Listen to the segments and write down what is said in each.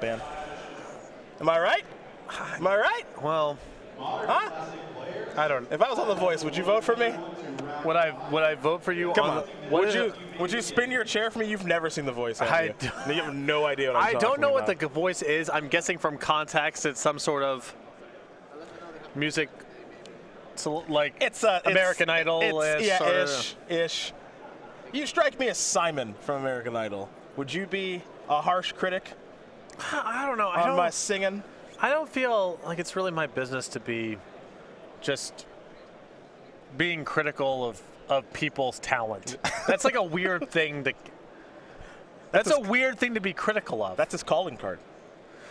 Man. Am I right? Am I right? Well, huh? I don't. If I was on The Voice, would you vote for me? Would I vote for you? Come on. Would you spin your chair for me? You've never seen The Voice, have you? You have no idea what I'm talking about. I don't know what The Voice is. I'm guessing from context it's some sort of music, like it's American Idol-ish. Yeah, ish. You strike me as Simon from American Idol. Would you be a harsh critic? I don't know. On my singing? I don't feel like it's really my business to be just being critical of people's talent. That's like a weird thing to. That's a weird thing to be critical of. That's his calling card.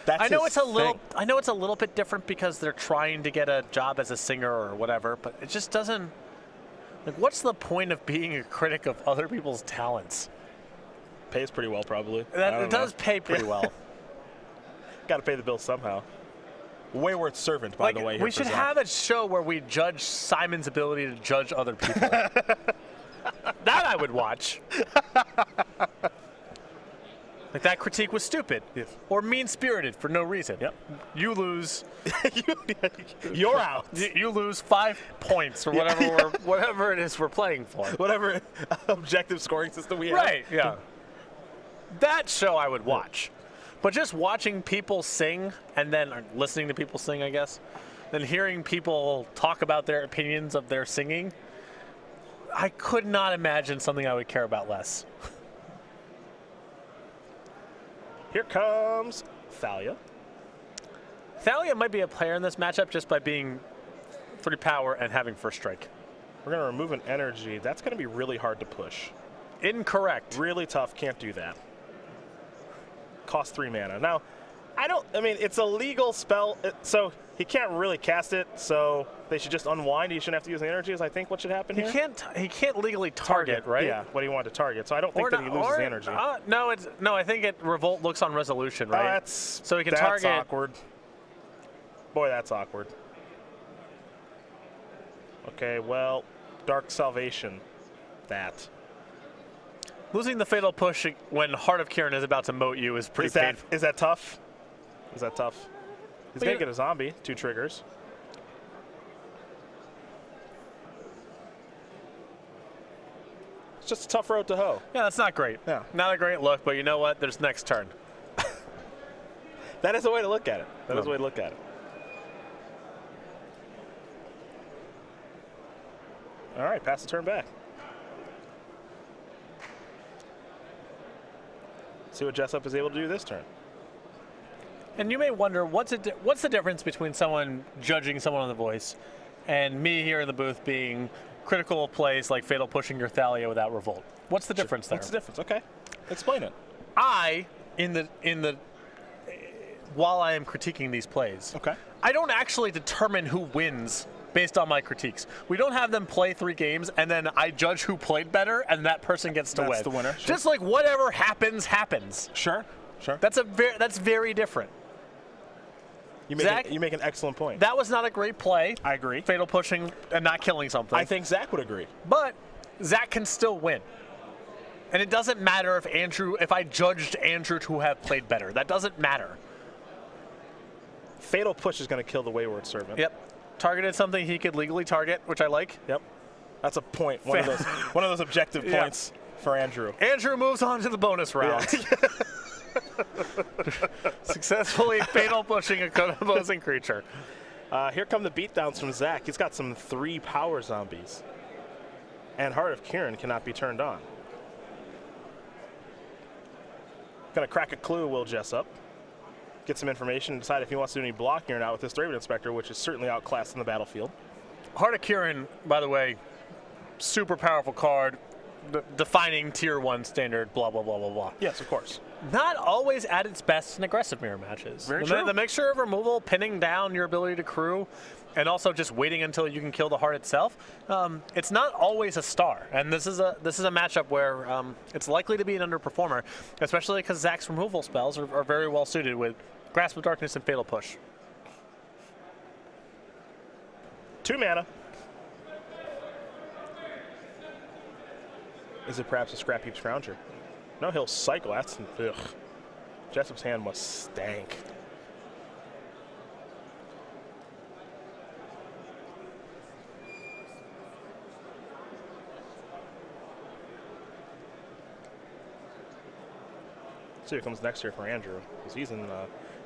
I know it's a little bit different because they're trying to get a job as a singer or whatever, but it just doesn't. Like, what's the point of being a critic of other people's talents? Pays pretty well, probably. It does pay pretty well. Got to pay the bills somehow. Wayward servant, by the way. We should have a show where we judge Simon's ability to judge other people. That I would watch. Like, that critique was stupid or mean-spirited for no reason. Yep. You lose. You're out. You lose 5 points or whatever whatever it is we're playing for. Whatever objective scoring system we have. Right, yeah. That show I would watch. But just watching people sing and then listening to people sing, I guess, then hearing people talk about their opinions of their singing, I could not imagine something I would care about less. Here comes Thalia. Thalia might be a player in this matchup just by being 3 power and having first strike. We're going to remove an energy. That's going to be really hard to push. Incorrect. Really tough. Can't do that. Cost 3 mana. Now, I mean, it's a legal spell, so he can't really cast it, so they should just unwind. He shouldn't have to use the energies. I think what should happen here. He can't legally target, right? Yeah, what he wanted to target. So I don't think that he loses the energy. No, I think Revolt looks on resolution, right? So he can target. That's awkward. Boy, that's awkward. Okay, well, Dark Salvation. That. Losing the Fatal Push when Heart of Kirin is about to moat you is pretty painful. Is that tough? Is that tough? He's going to get a zombie. 2 triggers. It's just a tough road to hoe. Yeah, that's not great. Yeah. Not a great look, but you know what? There's next turn. That is a way to look at it. That is a way to look at it. All right, pass the turn back. See what Jessup is able to do this turn. And you may wonder, what's the difference between someone judging someone on The Voice and me here in the booth being critical of plays like Fatal Pushing your Thalia without Revolt? What's the difference there? What's the difference? Okay, explain it. While I am critiquing these plays, I don't actually determine who wins based on my critiques. We don't have them play 3 games and then I judge who played better and that person gets to win. That's the winner. Sure. Just like whatever happens, happens. Sure. That's very different. You make an excellent point. That was not a great play. I agree. Fatal Pushing and not killing something. I think Zach would agree. But Zach can still win. And it doesn't matter if I judged Andrew to have played better. That doesn't matter. Fatal Push is going to kill the Wayward Servant. Yep. Targeted something he could legally target, which I like. Yep. That's a point. One of those objective points for Andrew. Andrew moves on to the bonus round. Yeah. Successfully Fatal Pushing a opposing creature. Here come the beatdowns from Zach. He's got some 3 power zombies. And Heart of Kirin cannot be turned on. Gonna crack a clue, Will Jessup. Get some information and decide if he wants to do any blocking or not with this Draven Inspector, which is certainly outclassed in the battlefield. Heart of Kirin, by the way, super powerful card, defining tier 1 standard, blah, blah, blah, blah, blah. Yes, of course. Not always at its best in aggressive mirror matches. Very true. The mixture of removal, pinning down your ability to crew, and also just waiting until you can kill the heart itself, it's not always a star. And this is a matchup where it's likely to be an underperformer, especially because Zach's removal spells are very well suited with Grasp of Darkness and Fatal Push. 2 mana. Is it perhaps a Scrap Heap Scrounger? No, he'll cycle. That's ugh. Jessup's hand must stank. See what comes next here for Andrew, because he's in.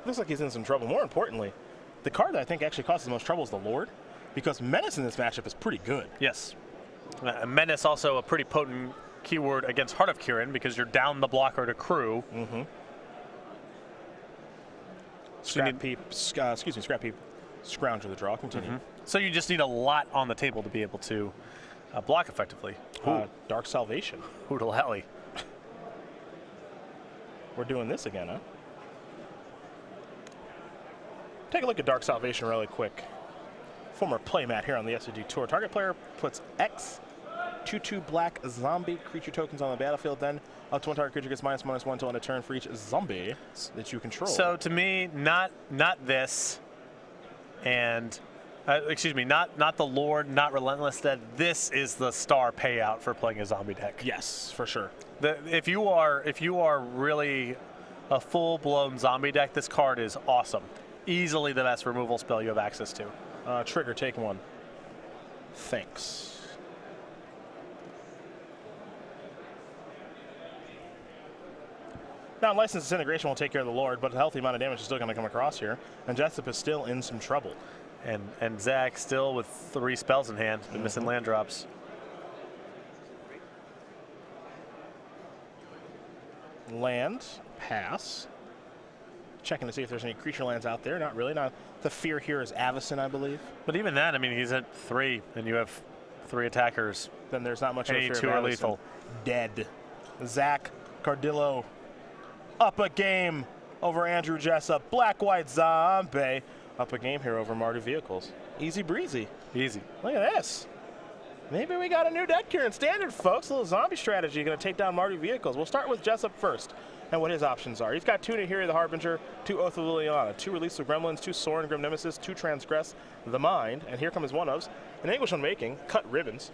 Looks like he's in some trouble. More importantly, the card that I think actually causes the most trouble is the Lord, because Menace in this matchup is pretty good. Yes. Menace also a pretty potent keyword against Heart of Kirin because you're down the blocker to crew. Mm-hmm. Scrap Peep, Scrounger the draw. Continue. Mm-hmm. So you just need a lot on the table to be able to block effectively. Dark Salvation. Hoodle-hally. We're doing this again, huh? Take a look at Dark Salvation really quick. Former playmat here on the SCG Tour. Target player puts X 2/2 black zombie creature tokens on the battlefield. Then up to one target creature gets -1/-1 until end of turn for each zombie that you control. So to me, not this, and excuse me, not the Lord, not Relentless Dead. This is the star payout for playing a zombie deck. Yes, for sure. If you are really a full-blown zombie deck, this card is awesome. Easily the best removal spell you have access to. Trigger, take one. Thanks. Now, Licensed Disintegration will take care of the Lord, but a healthy amount of damage is still going to come across here, and Jessup is still in some trouble. And Zach still with 3 spells in hand, been missing land drops. Land, pass. Checking to see if there's any creature lands out there. Not really. Now, the fear here is Avacyn, I believe. But even that, I mean, he's at 3, and you have 3 attackers. Then there's not much of a fear of 2 are lethal. Dead. Zach Caudillo up a game over Andrew Jessup. Black-white zombie up a game here over Mardu Vehicles. Easy breezy. Easy. Look at this. Maybe we got a new deck here in Standard, folks. A little zombie strategy going to take down Mardu Vehicles. We'll start with Jessup first and what his options are. He's got 2 Nahiri the Harbinger, 2 Oath of Liliana, 2 Release the Gremlins, 2 Sorin Grim Nemesis, 2 Transgress the Mind, and here come his one-ofs. An Anguish Unmaking, Cut Ribbons,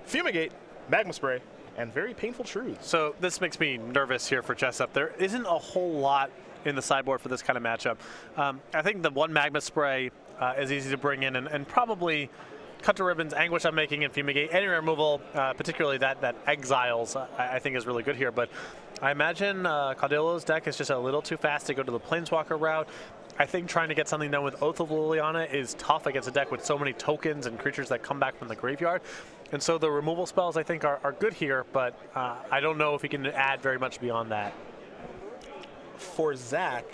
Fumigate, Magma Spray, and Very Painful Truths. So this makes me nervous here for Jessup. There isn't a whole lot in the sideboard for this kind of matchup. I think the 1 Magma Spray is easy to bring in and probably Cut to Ribbons, Anguish Unmaking, and Fumigate. Any removal, particularly that Exiles, I think is really good here. But I imagine Caudillo's deck is just a little too fast to go to the Planeswalker route. I think trying to get something done with Oath of Liliana is tough against a deck with so many tokens and creatures that come back from the graveyard. And so the removal spells, I think, are good here, but I don't know if he can add very much beyond that. For Zach,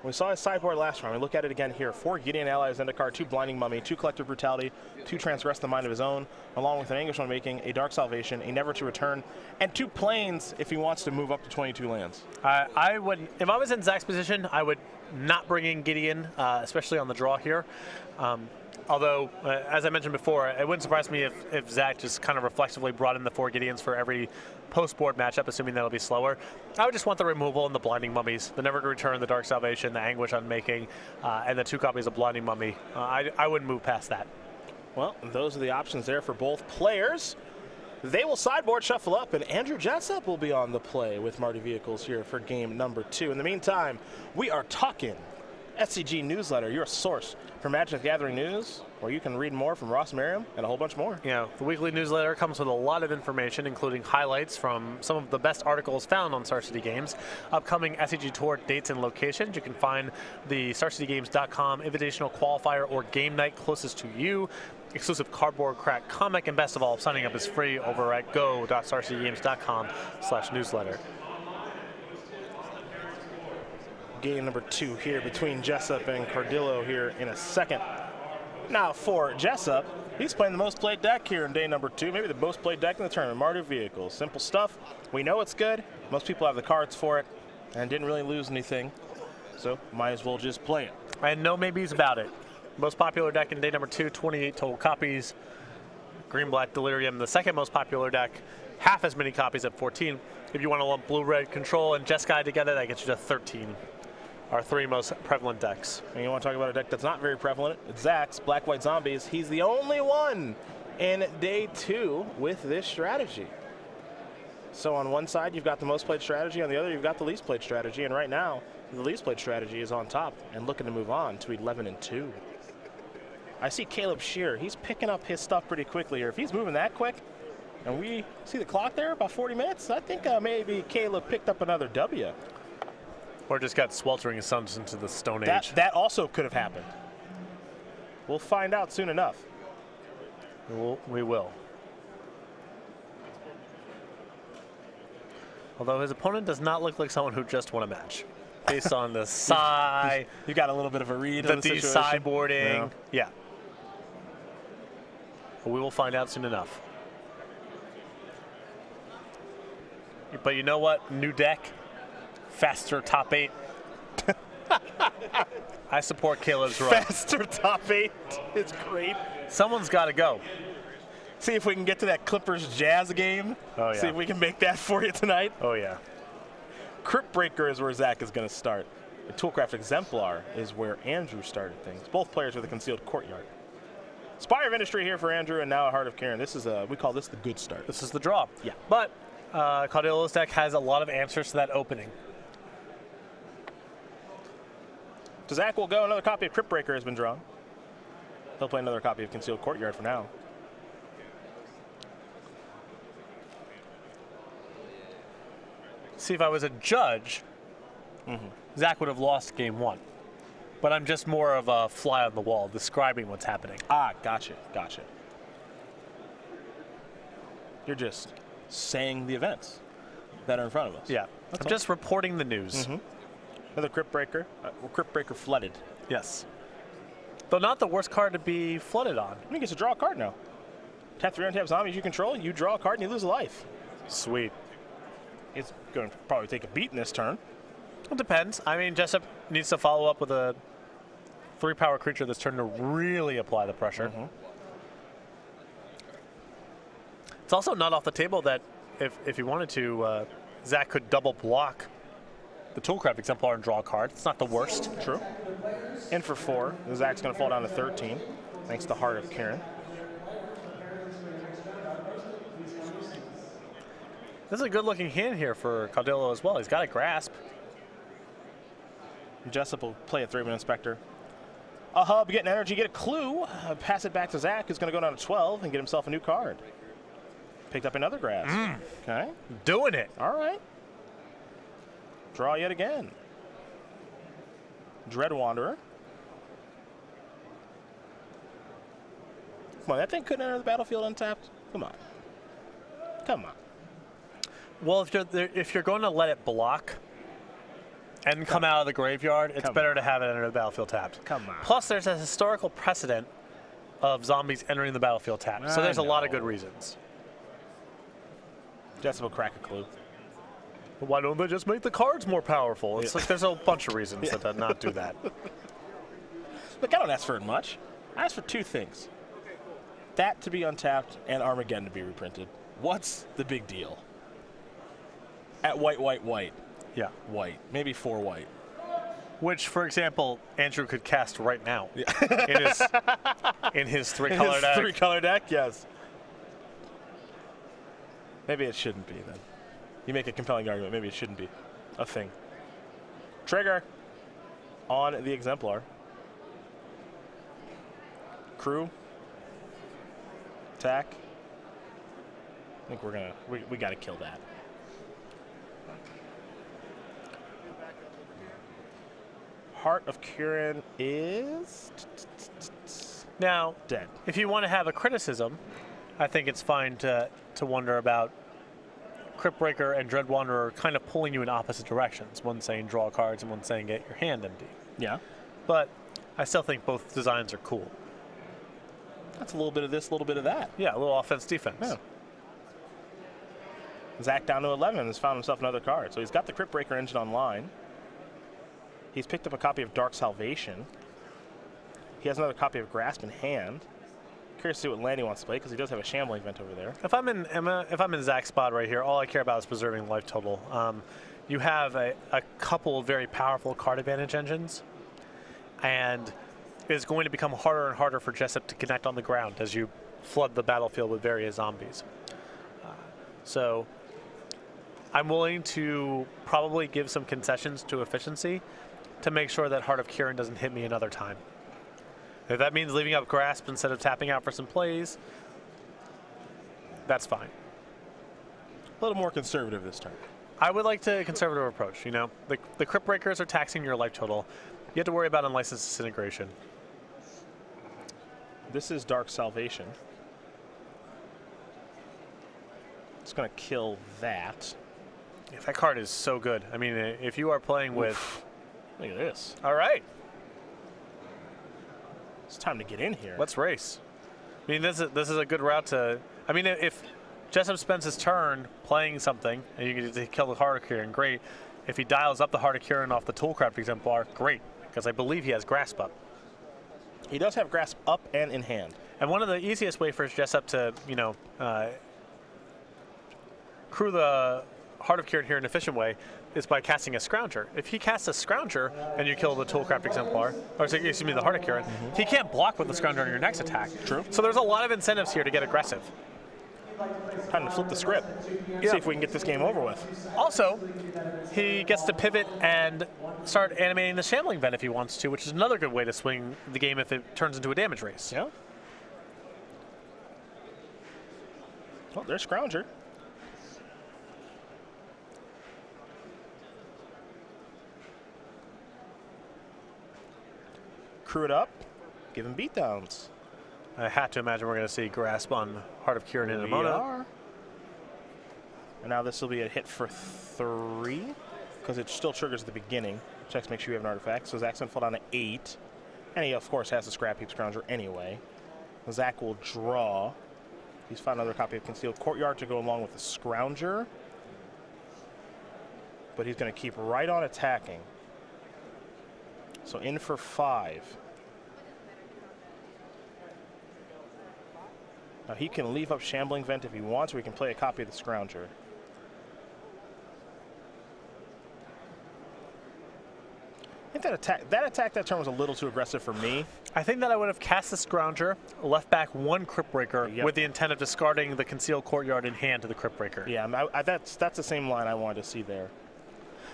we saw his sideboard last round. We look at it again here. 4 Gideon Allies, end of card, 2 Blinding Mummy, 2 Collective Brutality, 2 Transgress the Mind of his own, along with an Anguish Unmaking, a Dark Salvation, a Never to Return, and 2 Plains if he wants to move up to 22 lands. I would, if I was in Zach's position, I would not bring in Gideon, especially on the draw here. Although, as I mentioned before, it wouldn't surprise me if Zach just kind of reflexively brought in the 4 Gideons for every post-board matchup, assuming that'll be slower. I would just want the removal and the Blinding Mummies, the Never to Return, the Dark Salvation, the Anguish Unmaking, and the 2 copies of Blinding Mummy. I wouldn't move past that. Well, those are the options there for both players. They will sideboard shuffle up, and Andrew Jessup will be on the play with Mardu Vehicles here for game number 2. In the meantime, we are talking SCG Newsletter, your source for Magic the Gathering news, where you can read more from Ross Merriam and a whole bunch more. You know, the weekly newsletter comes with a lot of information, including highlights from some of the best articles found on Star City Games, upcoming SCG Tour dates and locations. You can find the StarCityGames.com Invitational Qualifier or Game Night closest to you, exclusive cardboard crack comic, and best of all, signing up is free over at go.starcitygames.com/newsletter. Game number 2 here between Jessup and Caudillo here in a second. Now for Jessup, he's playing the most played deck here in day number 2, maybe the most played deck in the tournament, Mardu Vehicles. Simple stuff. We know it's good. Most people have the cards for it and didn't really lose anything, so might as well just play it. And no maybes about it. Most popular deck in day number 2, 28 total copies. Green-Black Delirium, the second most popular deck, half as many copies at 14. If you want to lump Blue-Red Control and Jeskai together, that gets you to 13. Our 3 most prevalent decks. And you want to talk about a deck that's not very prevalent? It's Zach's Black-White Zombies. He's the only one in day 2 with this strategy. So on one side, you've got the most played strategy. On the other, you've got the least played strategy. And right now, the least played strategy is on top and looking to move on to 11-2. I see Caleb Shearer. He's picking up his stuff pretty quickly here. If he's moving that quick, and we see the clock there, about 40 minutes, I think maybe Caleb picked up another W. Or just got sweltering suns into the Stone Age. That also could have happened. We'll find out soon enough. We will. Although his opponent does not look like someone who just won a match. Based on the sigh. You got a little bit of a read the on the situation. sideboarding. Yeah. But we will find out soon enough. But you know what? New deck. Faster top 8. I support Caleb's run. Faster top 8. It's great. Someone's got to go. See if we can get to that Clippers Jazz game. Oh, yeah. See if we can make that for you tonight. Oh, yeah. Crypt Breaker is where Zach is going to start. The Toolcraft Exemplar is where Andrew started things. Both players with a concealed courtyard. Spire of Industry here for Andrew, and now a Heart of Karen. This is we call this the good start. This is the draw. Yeah. But Caudillo's deck has a lot of answers to that opening. So Zach will go. Another copy of Crypt Breaker has been drawn. He'll play another copy of Concealed Courtyard for now. See, if I was a judge, Zach would have lost game 1. But I'm just more of a fly on the wall describing what's happening. Ah, gotcha, gotcha. You're just saying the events that are in front of us. Yeah, I'm just reporting the news. Another Crypt Breaker. Crypt Breaker flooded. Yes. Though not the worst card to be flooded on. You get to draw a card now. Tap 3 untap zombies you control, you draw a card and you lose a life. Sweet. It's going to probably take a beat in this turn. It depends. I mean, Jessup needs to follow up with a 3-power creature this turn to really apply the pressure. It's also not off the table that if he wanted to, Zach could double block the Toolcraft Exemplar and draw a card. It's not the worst. True. In for 4. Zach's going to fall down to 13, thanks to Heart of Karen. This is a good-looking hand here for Caudillo as well. He's got a grasp. Jessup will play a 3-man Inspector. A hub, get an energy, get a clue. Pass it back to Zach, who's going to go down to 12 and get himself a new card. Picked up another grasp. Okay. Doing it. All right. Draw yet again. Dread Wanderer. Come on, that thing couldn't enter the battlefield untapped. Come on. Come on. Well, if you're going to let it block and come out of the graveyard, it's better to have it enter the battlefield tapped. Come on. Plus, there's a historical precedent of zombies entering the battlefield tapped. So there's a lot of good reasons. Jessup will crack a clue. Why don't they just make the cards more powerful? It's like there's a bunch of reasons that not do that. Look, I don't ask for much. I ask for 2 things. That to be untapped and Armageddon to be reprinted. What's the big deal? At white, white, white. Yeah. White. Maybe 4 white. Which, for example, Andrew could cast right now in his 3-color deck. 3-color deck, yes. Maybe it shouldn't be then. You make a compelling argument. Maybe it shouldn't be a thing. Trigger on the Exemplar. Crew. Attack. I think we're gonna we gotta kill that. Heart of Kieran is now dead. If you want to have a criticism, I think it's fine to wonder about Crypt Breaker and Dread Wanderer kind of pulling you in opposite directions. One saying draw cards and one saying get your hand empty. Yeah. But I still think both designs are cool. That's a little bit of this, a little bit of that. Yeah, a little offense, defense. Yeah. Zach down to 11 has found himself another card. So he's got the Crypt Breaker engine online. He's picked up a copy of Dark Salvation. He has another copy of Grasp in hand. Curious to see what land he wants to play because he does have a Shambling Vent over there. If I'm in Zach's spot right here, all I care about is preserving life total. You have a couple of very powerful card advantage engines, and it's going to become harder and harder for Jessup to connect on the ground as you flood the battlefield with various zombies. So I'm willing to probably give some concessions to efficiency to make sure that Heart of Kirin doesn't hit me another time. If that means leaving up Grasp instead of tapping out for some plays, that's fine. A little more conservative this time. I would like to conservative approach. You know, the Crypt Breakers are taxing your life total. You have to worry about unlicensed disintegration. This is Dark Salvation. It's going to kill that. Yeah, that card is so good. I mean, if you are playing with... Look at this. All right. It's time to get in here. Let's race. I mean, this is a good route to... I mean, if Jessup spends his turn playing something and you get to kill the Heart of Kirin, great. If he dials up the Heart of Kirin off the Toolcraft Exemplar, great, because I believe he has Grasp up. He does have Grasp up and in hand. And one of the easiest way for Jessup to, you know, crew the Heart of Kirin here in an efficient way is by casting a Scrounger. If he casts a Scrounger and you kill the Toolcraft Exemplar, or excuse me, the Heart of Kirin, he can't block with the Scrounger on your next attack. True. So there's a lot of incentives here to get aggressive. Time to flip the script. Yeah. See if we can get this game over with. Also, he gets to pivot and start animating the Shambling Vent if he wants to, which is another good way to swing the game if it turns into a damage race. Yeah. Oh, there's Scrounger. Crew it up. Give him beatdowns. I had to imagine we're going to see Grasp on Heart of Kirin in a moment. And now this will be a hit for 3, because it still triggers at the beginning. Checks, make sure you have an artifact. So Zach's going to fall down to 8. And he, of course, has the Scrap Heap Scrounger anyway. Zach will draw. He's found another copy of Concealed Courtyard to go along with the Scrounger. But he's going to keep right on attacking. So in for 5. Now he can leave up Shambling Vent if he wants, or he can play a copy of the Scrounger. I think that attack that turn was a little too aggressive for me. I think that I would have cast the Scrounger, left back 1 Crypt Breaker with the intent of discarding the Concealed Courtyard in hand to the Crypt Breaker. Yeah, that's the same line I wanted to see there.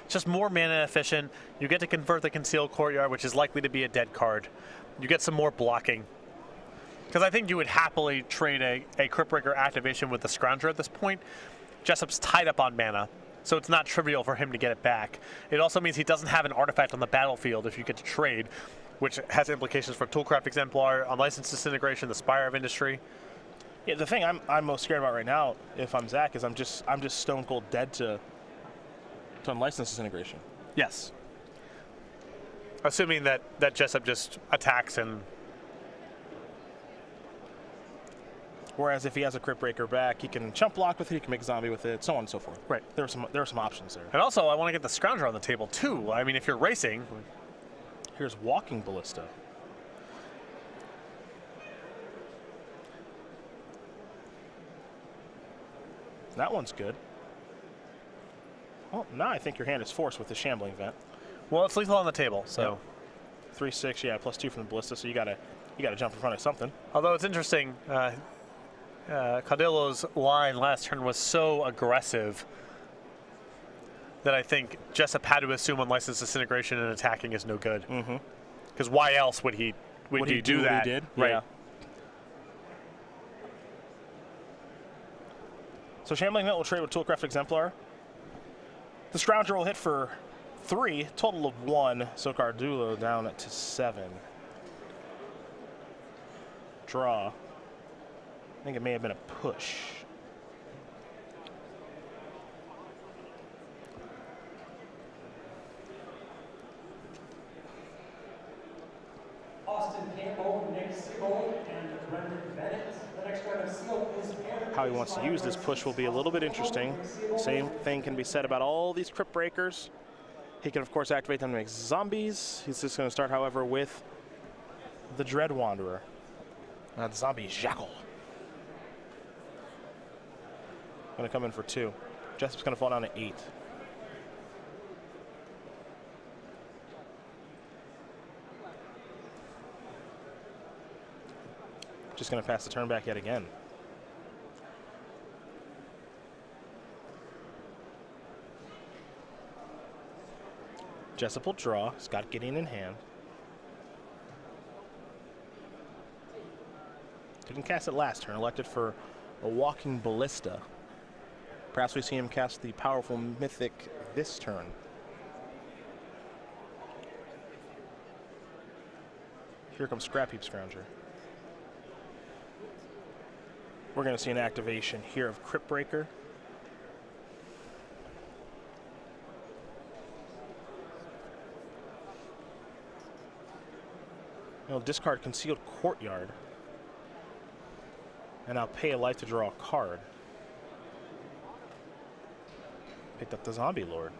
Just more mana efficient. You get to convert the Concealed Courtyard, which is likely to be a dead card. You get some more blocking. Because I think you would happily trade a Crypt Breaker activation with the Scrounger at this point. Jessup's tied up on mana, so it's not trivial for him to get it back. It also means he doesn't have an artifact on the battlefield if you get to trade, which has implications for Toolcraft Exemplar, Unlicensed Disintegration, the Spire of Industry. Yeah, the thing I'm most scared about right now, if I'm Zach, is I'm just stone cold dead to Unlicensed Disintegration. Yes. Assuming that Jessup just attacks and... Whereas if he has a Crypt Breaker back, he can chump block with it, he can make a zombie with it, so on and so forth. Right. There are some options there. And also, I want to get the Scrounger on the table, too. I mean, if you're racing... Here's Walking Ballista. That one's good. Well, now I think your hand is forced with the Shambling Vent. Well, it's lethal on the table, so... 3/6, yeah, +2 from the Ballista, so you gotta jump in front of something. Although it's interesting, Caudillo's line last turn was so aggressive that I think Jessup had to assume Unlicensed Disintegration and attacking is no good. Because why else would he do that? What he did? Right. Yeah. So Shambling Vent will trade with Toolcraft Exemplar. The Scrounger will hit for 3, total of 1. So Caudillo down to 7. Draw. I think it may have been a push. How he wants to use this push will be a little bit interesting. Same thing can be said about all these Crypt Breakers. He can, of course, activate them to make zombies. He's just going to start, however, with the Dread Wanderer. The zombie Jackal. Going to come in for 2. Jessup's going to fall down to 8. Just going to pass the turn back yet again. Jessup will draw. He's got Gideon in hand. Didn't cast it last turn. Elected for a Walking Ballista. Perhaps we see him cast the powerful Mythic this turn. Here comes Scrap Heap Scrounger. We're going to see an activation here of Crypt Breaker. I'll discard Concealed Courtyard. And I'll pay a life to draw a card. Picked up the Zombie Lord.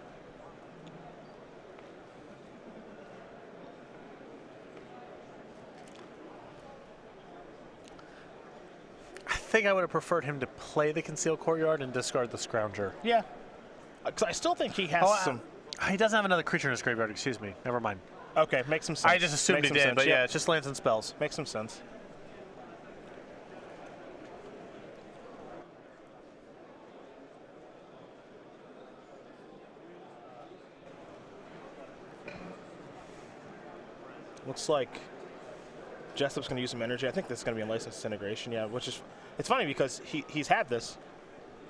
I think I would have preferred him to play the Concealed Courtyard and discard the Scrounger. Yeah. Because I still think he has some... He doesn't have another creature in his graveyard, excuse me. Never mind. Okay, makes some sense. I just assumed he did, but yeah, it's just lands and spells. Makes some sense. Looks like Jessup's going to use some energy. I think this is going to be a Licensed Disintegration, yeah, which is... It's funny because he's had this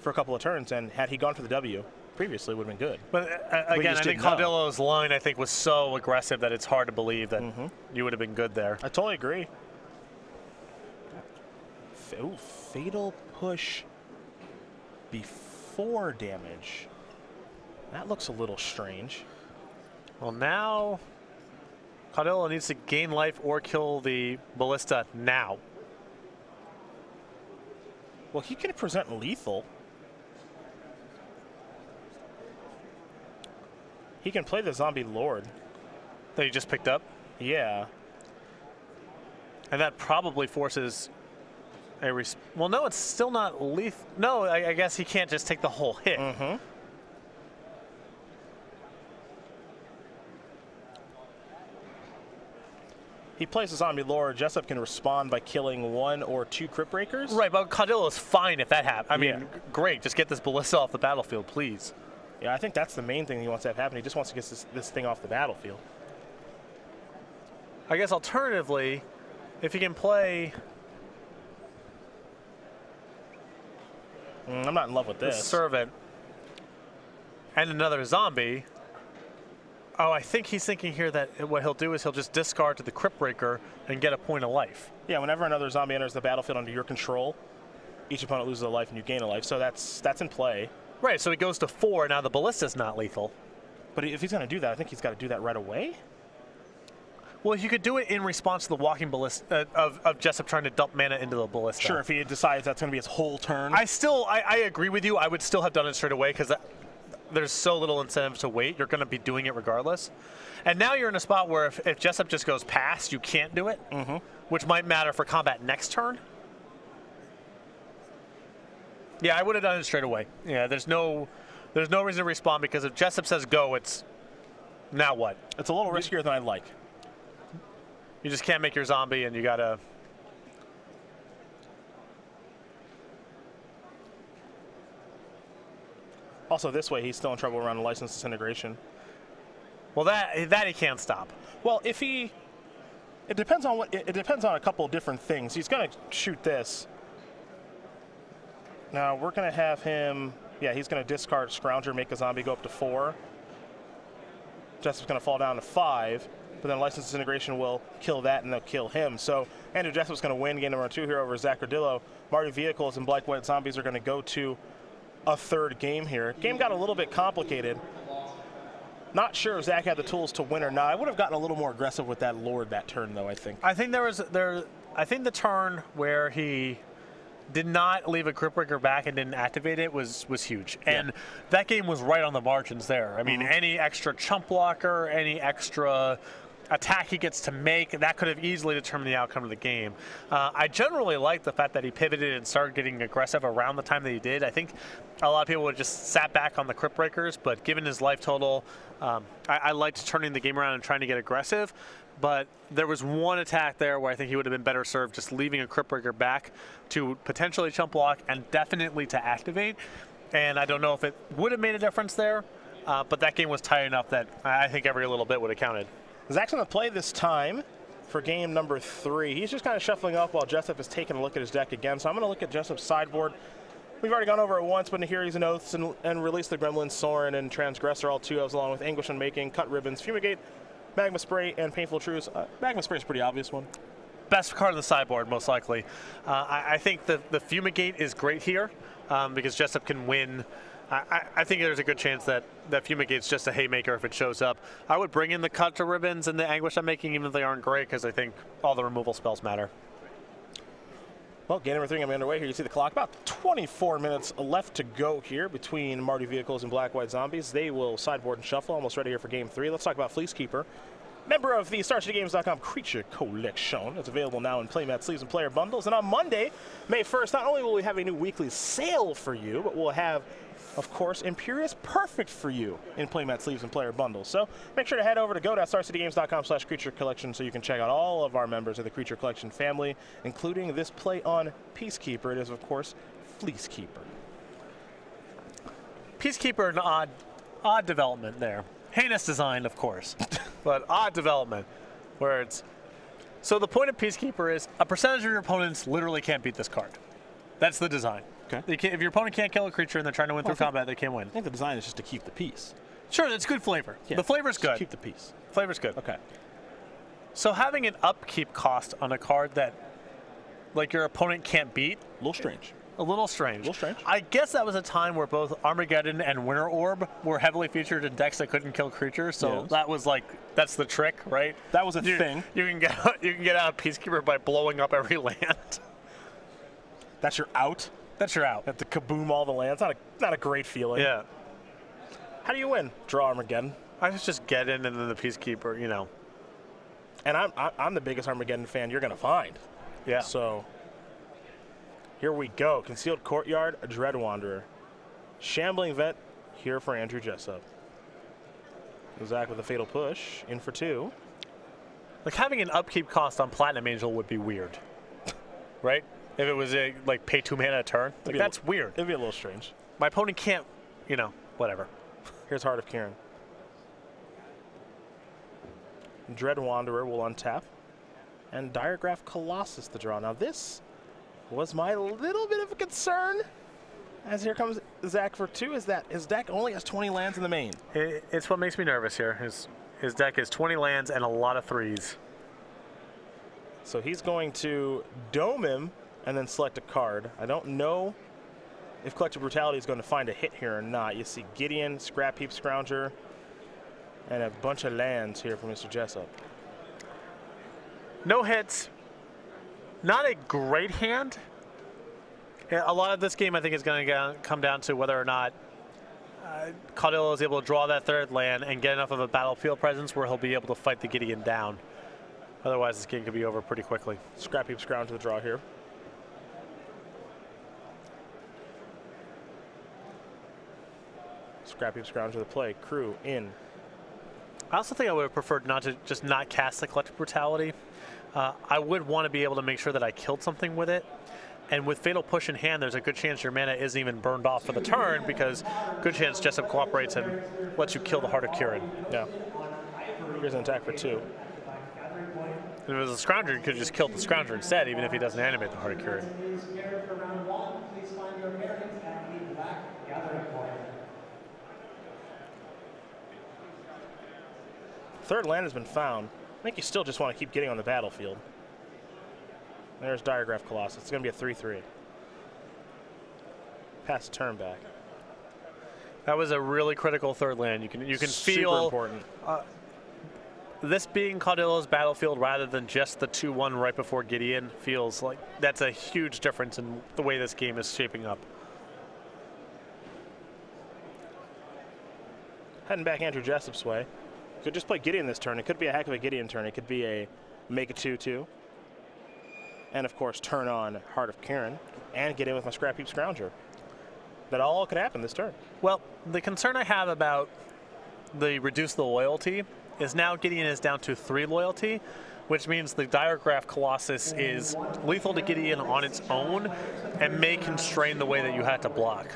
for a couple of turns, and had he gone for the W previously, it would have been good. But again, I think Caudillo's line, I think, was so aggressive that it's hard to believe that you would have been good there. I totally agree. Ooh, Fatal Push before damage. That looks a little strange. Well, now Caudillo needs to gain life or kill the Ballista now. Well, he can present lethal. He can play the Zombie Lord. That you just picked up? Yeah. And that probably forces a... well, no, it's still not lethal. No, I guess he can't just take the whole hit. He plays the Zombie Lord. Jessup can respond by killing 1 or 2 Crypt Breakers. Right, but Caudillo is fine if that happens. I mean, great. Just get this Ballista off the battlefield, please. Yeah, I think that's the main thing he wants to have happen. He just wants to get this thing off the battlefield. I guess alternatively, if he can play... I'm not in love with this. The Servant and another zombie. Oh, I think he's thinking here that what he'll do is he'll just discard to the Crypt Breaker and get a point of life. Yeah, whenever another zombie enters the battlefield under your control, each opponent loses a life and you gain a life. So that's in play. Right, so he goes to 4. Now the Ballista's not lethal. But if he's going to do that, I think he's got to do that right away. Well, you could do it in response to the Walking Ballista of Jessup trying to dump mana into the Ballista. Sure, if he decides that's going to be his whole turn. I agree with you. I would still have done it straight away because there's so little incentive to wait. You're going to be doing it regardless. And now you're in a spot where if Jessup just goes past, you can't do it, which might matter for combat next turn. Yeah, I would have done it straight away. Yeah, there's no reason to respond because if Jessup says go, it's now what? It's a little riskier than I'd like. You just can't make your zombie, and you gotta. Also, this way he's still in trouble around the Licensed Disintegration. Well, that he can't stop. Well, if he, it depends on what. It depends on a couple of different things. He's gonna shoot this. Now we're gonna have him. Yeah, he's gonna discard Scrounger, make a zombie go up to 4. Jessup's gonna fall down to 5. But then Licensed Disintegration will kill that, and they'll kill him. So Andrew Jessup's going to win game number 2 here over Zach Caudillo. Marty Vehicles and Black White Zombies are going to go to a 3rd game here. Game got a little bit complicated. Not sure if Zach had the tools to win or not. I would have gotten a little more aggressive with that Lord that turn, though, I think. I think I think the turn where he did not leave a Crypt Breaker back and didn't activate it was huge. Yeah. And that game was right on the margins there. I mean, any extra chump blocker, any extra attack he gets to make, that could have easily determined the outcome of the game. I generally like the fact that he pivoted and started getting aggressive around the time that he did. I think a lot of people would have just sat back on the Crypt Breakers, but given his life total, I liked turning the game around and trying to get aggressive. But there was one attack there where I think he would have been better served just leaving a Crypt Breaker back to potentially chump block and definitely to activate. And I don't know if it would have made a difference there. but that game was tight enough that I think every little bit would have counted. Zach's going to play this time for game number 3. He's just kind of shuffling up while Jessup is taking a look at his deck again. So I'm going to look at Jessup's sideboard. We've already gone over it once, but Nahiri's and Oaths and release the Gremlin, Sorin, and Transgressor, all 2 elves, along with Anguish Unmaking, Cut Ribbons, Fumigate, Magma Spray, and Painful Truce. Magma Spray is a pretty obvious one. Best card on the sideboard, most likely. I think the Fumigate is great here because Jessup can win. I think there's a good chance that Fumigate's just a haymaker if it shows up. I would bring in the Cut to Ribbons and the Anguish Unmaking, even if they aren't great, because I think all the removal spells matter. Well, game number 3 going to be underway here. You see the clock. About 24 minutes left to go here between Marty Vehicles and Black White Zombies. They will sideboard and shuffle. Almost ready here for game 3. Let's talk about Fleecekeeper. Member of the StarCityGames.com Creature Collection. It's available now in playmat sleeves and player bundles. And on Monday, May 1st, not only will we have a new weekly sale for you, but we'll have, of course, Imperious Perfect for you in playmat sleeves and player bundles. So make sure to head over to go.starcitygames.com/creature collection so you can check out all of our members of the Creature Collection family, including this play on Peacekeeper. It is, of course, Fleecekeeper. Peacekeeper, an odd development there. Heinous design, of course, but odd development where it's... So the point of Peacekeeper is a percentage of your opponents literally can't beat this card. That's the design. Okay. If your opponent can't kill a creature and they're trying to win through combat, they can't win. I think the design is just to keep the peace. Sure, that's good flavor. Yeah, the flavor's good. Keep the peace. Flavor's good. Okay. So having an upkeep cost on a card that, like, your opponent can't beat... A little strange. A little strange. A little strange. I guess that was a time where both Armageddon and Winter Orb were heavily featured in decks that couldn't kill creatures. So yes. That was like, that's the trick, right? That was a thing. You can get out of Peacekeeper by blowing up every land. That's your out. That's your out. You have to kaboom all the lands. Not a great feeling. Yeah. How do you win? Draw Armageddon. I just get in and then the Peacekeeper, you know. And I'm the biggest Armageddon fan you're gonna find. Yeah. So. Here we go. Concealed Courtyard, a Dread Wanderer. Shambling Vet here for Andrew Jessup. Zach with a Fatal Push, in for 2. Like, having an upkeep cost on Platinum Angel would be weird, right? If it was like pay 2 mana a turn, like that's weird. It'd be a little strange. My opponent can't, you know, whatever. Here's Heart of Kiran. Dread Wanderer will untap, and Diregraph Colossus to draw. Now this was my little bit of a concern, as here comes Zach for 2, is that his deck only has 20 lands in the main. It's what makes me nervous here. His deck is 20 lands and a lot of 3s. So he's going to dome him and then select a card. I don't know if Collective Brutality is going to find a hit here or not. You see Gideon, Scrap Heap Scrounger, and a bunch of lands here for Mr. Jessup. No hits. Not a great hand. A lot of this game, I think, is going to come down to whether or not Caudillo is able to draw that 3rd land and get enough of a battlefield presence where he'll be able to fight the Gideon down. Otherwise, this game could be over pretty quickly. Scrap Heap Scrounger to the draw here. Scrap Heap Scrounger to the play. Crew in. I also think I would have preferred not to just not cast the Collective Brutality. I would want to be able to make sure that I killed something with it. And with Fatal Push in hand, there's a good chance your mana isn't even burned off for the turn because good chance Jessup cooperates and lets you kill the Heart of Kiran. Yeah. Here's an attack for 2. If it was a Scrounger, you could have just killed the Scrounger instead, even if he doesn't animate the Heart of Kiran. Third land has been found. I think you still just want to keep getting on the battlefield. There's Diregraph Colossus. It's going to be a 3/3. Pass the turn back. That was a really critical 3rd land. You can feel important. This being Caudillo's battlefield rather than just the 2/1 right before Gideon feels like that's a huge difference in the way this game is shaping up. Heading back Andrew Jessup's way. Could just play Gideon this turn. It could be a heck of a Gideon turn. It could be a make a 2/2. And of course, turn on Heart of Kiran and get in with my Scrap Heap Scrounger. That all could happen this turn. Well, the concern I have about the reduce the loyalty is now Gideon is down to 3 loyalty, which means the Diregraph Colossus is lethal to Gideon on its own and may constrain the way that you had to block.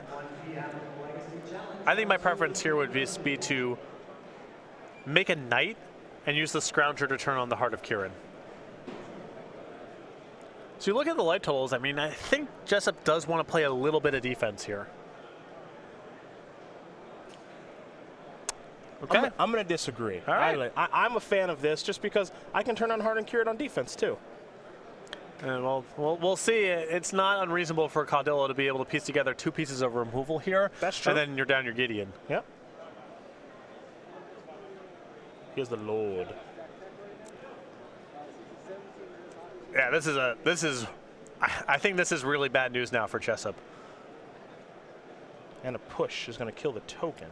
I think my preference here would just be to make a knight and use the Scrounger to turn on the Heart of Kirin. So you look at the light totals, I mean, I think Jessup does want to play a little bit of defense here. Okay. I'm going to disagree. All right. I'm a fan of this just because I can turn on Heart and Kirin on defense too. And we'll see. It's not unreasonable for Caudillo to be able to piece together 2 pieces of removal here. That's true. And then you're down your Gideon. Yep. Here's the Lord. Yeah, I think this is really bad news now for Jessup. And a push is going to kill the token.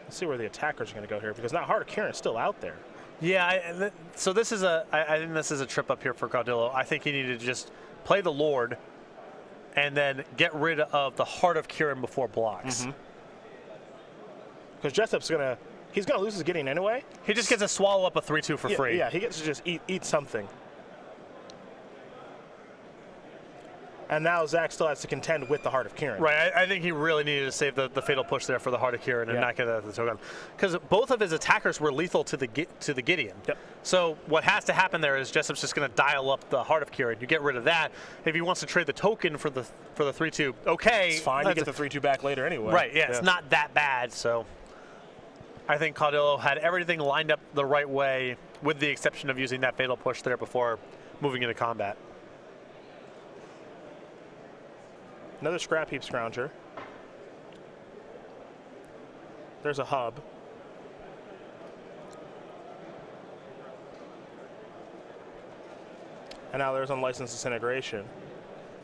Let's see where the attackers are going to go here, because now Heart of Kirin is still out there. Yeah, so this is I think this is a trip up here for Caudillo. I think he needed to just play the Lord and then get rid of the Heart of Kirin before blocks. Because Jessup's he's going to lose his Gideon anyway. He just gets to swallow up a 3/2 for free. Yeah, he gets to just eat something. And now Zach still has to contend with the Heart of Kirin. Right, I think he really needed to save the fatal push there for the Heart of Kirin and not get the token. Because both of his attackers were lethal to the Gideon. Yep. So what has to happen there is Jessup's just going to dial up the Heart of Kirin. You get rid of that. If he wants to trade the token for the 3/2, okay. It's fine, you get the 3/2 back later anyway. Right, yeah, it's not that bad. So I think Caudillo had everything lined up the right way, with the exception of using that fatal push there before moving into combat. Another Scrap Heap Scrounger. There's a hub. And now there's Unlicensed Disintegration.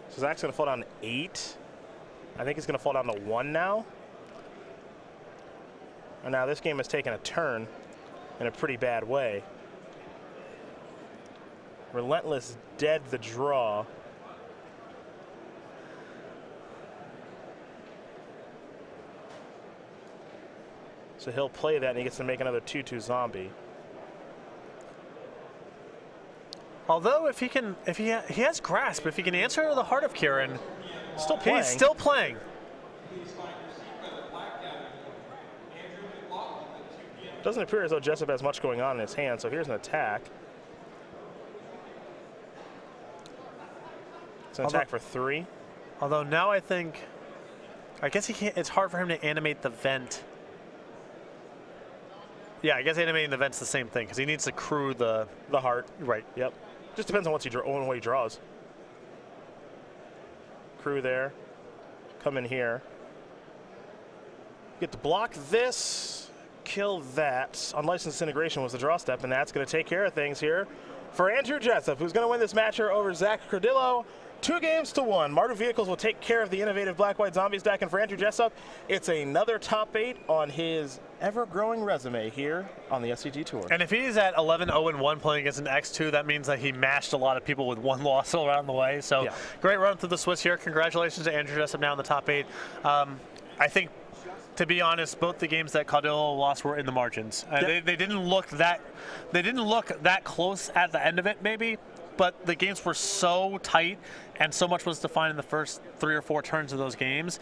So Zach's going to fall down to 8. I think he's going to fall down to 1 now. And now this game has taken a turn in a pretty bad way. Relentless dead the draw. So he'll play that, and he gets to make another 2/2 zombie. Although if he has grasp, if he can answer the Heart of Kirin, still playing. He's still playing. Doesn't appear as though Jessup has much going on in his hand, so here's an attack. It's an attack for 3. Although now I guess he can't. It's hard for him to animate the vent. Yeah, I guess animating the vent's the same thing because he needs to crew the heart. Right. Yep. Just depends on what he draws. Crew there. Come in here. Get to block this. Kill that. Unlicensed Disintegration was the draw step, and that's going to take care of things here for Andrew Jessup, who's going to win this match here over Zach Caudillo. 2-1. Marduk Vehicles will take care of the innovative Black-White Zombies deck, and for Andrew Jessup, it's another top 8 on his ever-growing resume here on the SCG Tour. And if he's at 11-0-1 playing against an X2, that means that he mashed a lot of people with 1 loss all around the way. So great run through the Swiss here. Congratulations to Andrew Jessup now in the top 8. I think, to be honest, both the games that Caudillo lost were in the margins. They didn't look that close at the end of it, maybe. But the games were so tight and so much was defined in the first 3 or 4 turns of those games